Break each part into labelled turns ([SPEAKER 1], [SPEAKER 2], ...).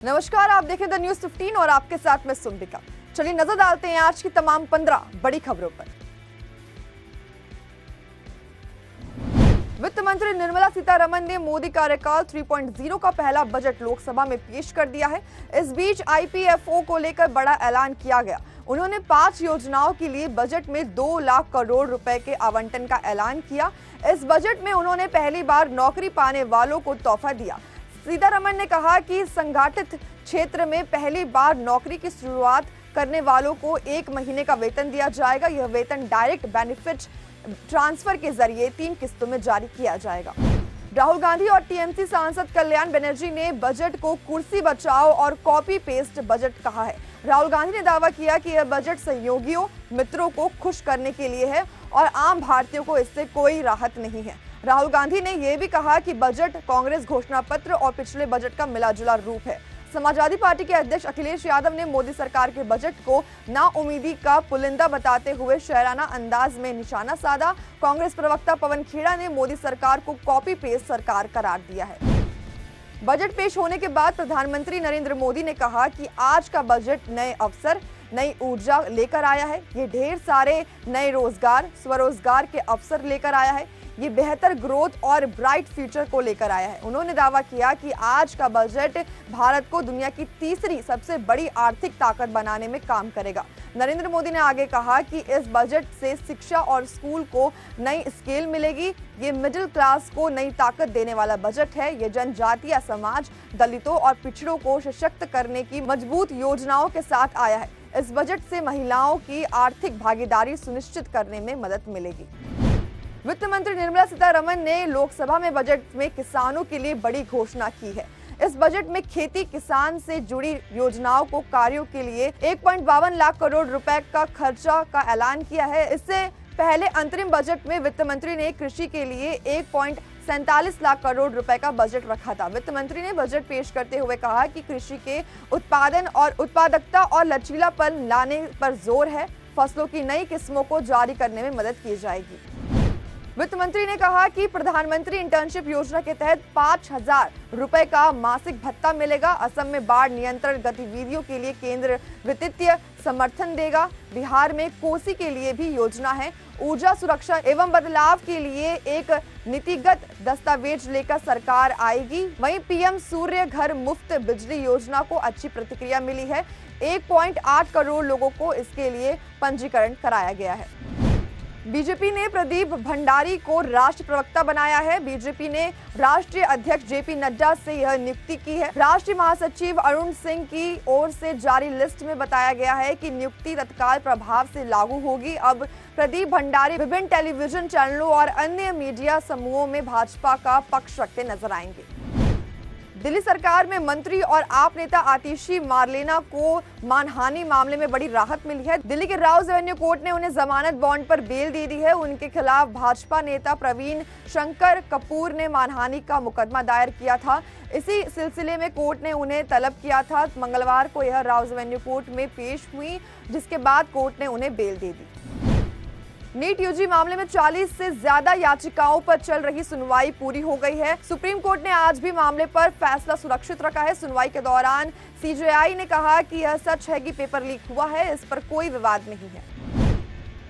[SPEAKER 1] नमस्कार, आप देखें द न्यूज 15 और आपके साथ मैं सुंबिका। चलिए नजर डालते हैं आज की तमाम 15 बड़ी खबरों पर। वित्त मंत्री निर्मला सीतारमण ने मोदी कार्यकाल 3.0 का पहला बजट लोकसभा में पेश कर दिया है। इस बीच ईपीएफओ को लेकर बड़ा ऐलान किया गया। उन्होंने 5 योजनाओं के लिए बजट में 2 लाख करोड़ रुपए के आवंटन का ऐलान किया। इस बजट में उन्होंने पहली बार नौकरी पाने वालों को तोहफा दिया। सीतारमण ने कहा कि संगठित क्षेत्र में पहली बार नौकरी की शुरुआत करने वालों को 1 महीने का वेतन दिया जाएगा। यह वेतन डायरेक्ट बेनिफिट ट्रांसफर के जरिए 3 किस्तों में जारी किया जाएगा। राहुल गांधी और टीएमसी सांसद कल्याण बनर्जी ने बजट को कुर्सी बचाओ और कॉपी पेस्ट बजट कहा है। राहुल गांधी ने दावा किया कि यह बजट सहयोगियों, मित्रों को खुश करने के लिए है और आम भारतीयों को इससे कोई राहत नहीं है। राहुल गांधी ने यह भी कहा कि बजट कांग्रेस घोषणा पत्र और पिछले बजट का मिलाजुला रूप है। समाजवादी पार्टी के अध्यक्ष अखिलेश यादव ने मोदी सरकार के बजट को नाउमीदी का पुलिंदा बताते हुए शायराना अंदाज में निशाना साधा। कांग्रेस प्रवक्ता पवन खेड़ा ने मोदी सरकार को कॉपी पेस्ट सरकार करार दिया है। बजट पेश होने के बाद प्रधानमंत्री नरेंद्र मोदी ने कहा कि आज का बजट नए अवसर, नई ऊर्जा लेकर आया है। ये ढेर सारे नए रोजगार, स्वरोजगार के अवसर लेकर आया है। ये बेहतर ग्रोथ और ब्राइट फ्यूचर को लेकर आया है। उन्होंने दावा किया कि आज का बजट भारत को दुनिया की तीसरी सबसे बड़ी आर्थिक ताकत बनाने में काम करेगा। नरेंद्र मोदी ने आगे कहा कि इस बजट से शिक्षा और स्कूल को नई स्केल मिलेगी। ये मिडिल क्लास को नई ताकत देने वाला बजट है। ये जनजातीय समाज, दलितों और पिछड़ों को सशक्त करने की मजबूत योजनाओं के साथ आया है। इस बजट से महिलाओं की आर्थिक भागीदारी सुनिश्चित करने में मदद मिलेगी। वित्त मंत्री निर्मला सीतारमण ने लोकसभा में बजट में किसानों के लिए बड़ी घोषणा की है। इस बजट में खेती किसान से जुड़ी योजनाओं को कार्यों के लिए 1.52 लाख करोड़ रुपए का खर्चा का ऐलान किया है। इससे पहले अंतरिम बजट में वित्त मंत्री ने कृषि के लिए 1.47 लाख करोड़ रुपए का बजट रखा था। वित्त मंत्री ने बजट पेश करते हुए कहा कि कृषि के उत्पादन और उत्पादकता और लचीलापन लाने पर जोर है। फसलों की नई किस्मों को जारी करने में मदद की जाएगी। वित्त मंत्री ने कहा कि प्रधानमंत्री इंटर्नशिप योजना के तहत 5,000 रुपए का मासिक भत्ता मिलेगा। असम में बाढ़ नियंत्रण गतिविधियों के लिए केंद्र वित्तीय समर्थन देगा। बिहार में कोसी के लिए भी योजना है। ऊर्जा सुरक्षा एवं बदलाव के लिए एक नीतिगत दस्तावेज लेकर सरकार आएगी। वहीं पीएम सूर्य घर मुफ्त बिजली योजना को अच्छी प्रतिक्रिया मिली है। 1.8 करोड़ लोगों को इसके लिए पंजीकरण कराया गया है। बीजेपी ने प्रदीप भंडारी को राष्ट्रीय प्रवक्ता बनाया है। बीजेपी ने राष्ट्रीय अध्यक्ष जेपी नड्डा से यह नियुक्ति की है। राष्ट्रीय महासचिव अरुण सिंह की ओर से जारी लिस्ट में बताया गया है कि नियुक्ति तत्काल प्रभाव से लागू होगी। अब प्रदीप भंडारी विभिन्न टेलीविजन चैनलों और अन्य मीडिया समूहों में भाजपा का पक्ष रखते नजर आएंगे। दिल्ली सरकार में मंत्री और आप नेता आतिशी मारलेना को मानहानि मामले में बड़ी राहत मिली है। दिल्ली के राउज एवेन्यू कोर्ट ने उन्हें जमानत बॉन्ड पर बेल दे दी है। उनके खिलाफ भाजपा नेता प्रवीण शंकर कपूर ने मानहानि का मुकदमा दायर किया था। इसी सिलसिले में कोर्ट ने उन्हें तलब किया था। मंगलवार को यह राउज एवेन्यू कोर्ट में पेश हुई, जिसके बाद कोर्ट ने उन्हें बेल दे दी। नीट यूजी मामले में 40 से ज्यादा याचिकाओं पर चल रही सुनवाई पूरी हो गई है। सुप्रीम कोर्ट ने आज भी मामले पर फैसला सुरक्षित रखा है। सुनवाई के दौरान सीजेआई ने कहा कि यह सच है कि पेपर लीक हुआ है, इस पर कोई विवाद नहीं है।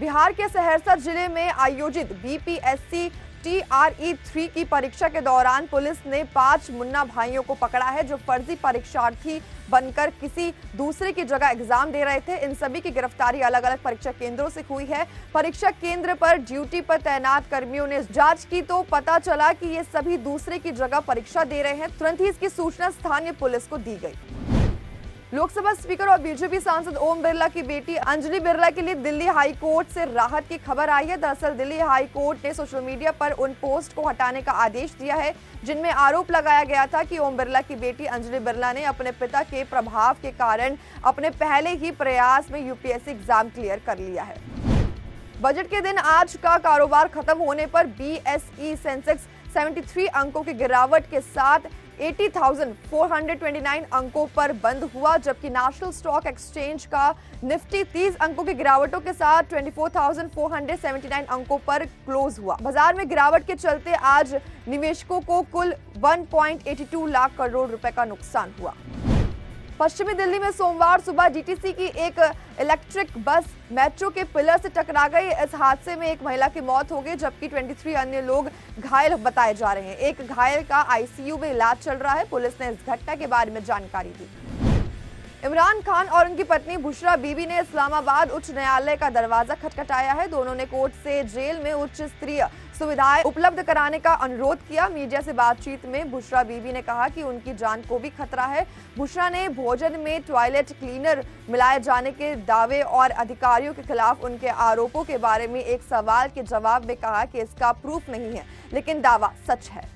[SPEAKER 1] बिहार के सहरसा जिले में आयोजित बीपीएससी TRE 3 की परीक्षा के दौरान पुलिस ने 5 मुन्ना भाइयों को पकड़ा है, जो फर्जी परीक्षार्थी बनकर किसी दूसरे की जगह एग्जाम दे रहे थे। इन सभी की गिरफ्तारी अलग अलग परीक्षा केंद्रों से हुई है। परीक्षा केंद्र पर ड्यूटी पर तैनात कर्मियों ने जांच की तो पता चला कि ये सभी दूसरे की जगह परीक्षा दे रहे हैं। तुरंत ही इसकी सूचना स्थानीय पुलिस को दी गई। लोकसभा स्पीकर और बीजेपी सांसद ओम बिरला की बेटी अंजलि बिरला के लिए दिल्ली हाई कोर्ट से राहत की खबर आई है। दरअसल दिल्ली हाई कोर्ट ने सोशल मीडिया पर उन पोस्ट को हटाने का आदेश दिया है, जिनमें आरोप लगाया गया था कि ओम बिरला की बेटी अंजलि बिरला ने अपने पिता के प्रभाव के कारण अपने पहले ही प्रयास में यूपीएससी एग्जाम क्लियर कर लिया है। बजट के दिन आज का कारोबार खत्म होने पर बीएसई सेंसेक्स 73 अंकों की गिरावट के साथ 80,429 अंकों पर बंद हुआ, जबकि नेशनल स्टॉक एक्सचेंज का निफ्टी 30 अंकों की गिरावटों के साथ 24,479 अंकों पर क्लोज हुआ। बाजार में गिरावट के चलते आज निवेशकों को कुल 1.82 लाख करोड़ रुपए का नुकसान हुआ। पश्चिमी दिल्ली में सोमवार सुबह डीटीसी की एक इलेक्ट्रिक बस मेट्रो के पिलर से टकरा गई। इस हादसे में एक महिला की मौत हो गई जबकि 23 अन्य लोग घायल बताए जा रहे हैं। एक घायल का आईसीयू में इलाज चल रहा है। पुलिस ने इस घटना के बारे में जानकारी दी। इमरान खान और उनकी पत्नी बुशरा बीबी ने इस्लामाबाद उच्च न्यायालय का दरवाजा खटखटाया है। दोनों ने कोर्ट से जेल में उच्च स्तरीय सुविधाएं उपलब्ध कराने का अनुरोध किया। मीडिया से बातचीत में बुशरा बीबी ने कहा कि उनकी जान को भी खतरा है। बुशरा ने भोजन में टॉयलेट क्लीनर मिलाए जाने के दावे और अधिकारियों के खिलाफ उनके आरोपों के बारे में एक सवाल के जवाब में कहा कि इसका प्रूफ नहीं है, लेकिन दावा सच है।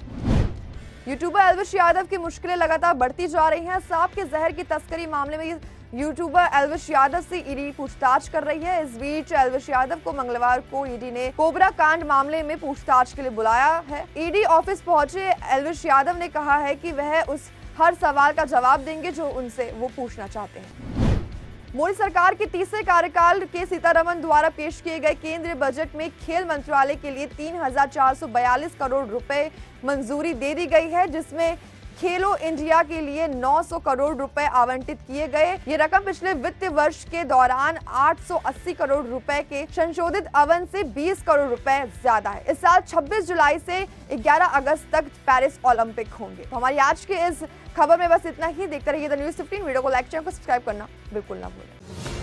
[SPEAKER 1] यूट्यूबर एल्विश यादव की मुश्किलें लगातार बढ़ती जा रही हैं। सांप के जहर की तस्करी मामले में यूट्यूबर एल्विश यादव से ईडी पूछताछ कर रही है। इस बीच एल्विश यादव को मंगलवार को ईडी ने कोबरा कांड मामले में पूछताछ के लिए बुलाया है। ईडी ऑफिस पहुंचे एल्विश यादव ने कहा है कि वह उस हर सवाल का जवाब देंगे जो उनसे वो पूछना चाहते हैं। मोदी सरकार के तीसरे कार्यकाल के सीतारमण द्वारा पेश किए गए केंद्रीय बजट में खेल मंत्रालय के लिए 3,442 करोड़ रुपए मंजूरी दे दी गई है, जिसमें खेलो इंडिया के लिए 900 करोड़ रुपए आवंटित किए गए। ये रकम पिछले वित्त वर्ष के दौरान 880 करोड़ रुपए के संशोधित आवंटन से 20 करोड़ रुपए ज्यादा है। इस साल 26 जुलाई से 11 अगस्त तक पेरिस ओलंपिक होंगे। तो हमारी आज की इस खबर में बस इतना ही। देखते रहिए द न्यूज़ 15। वीडियो को लाइक, चैनल को सब्सक्राइब करना बिल्कुल ना भूलें।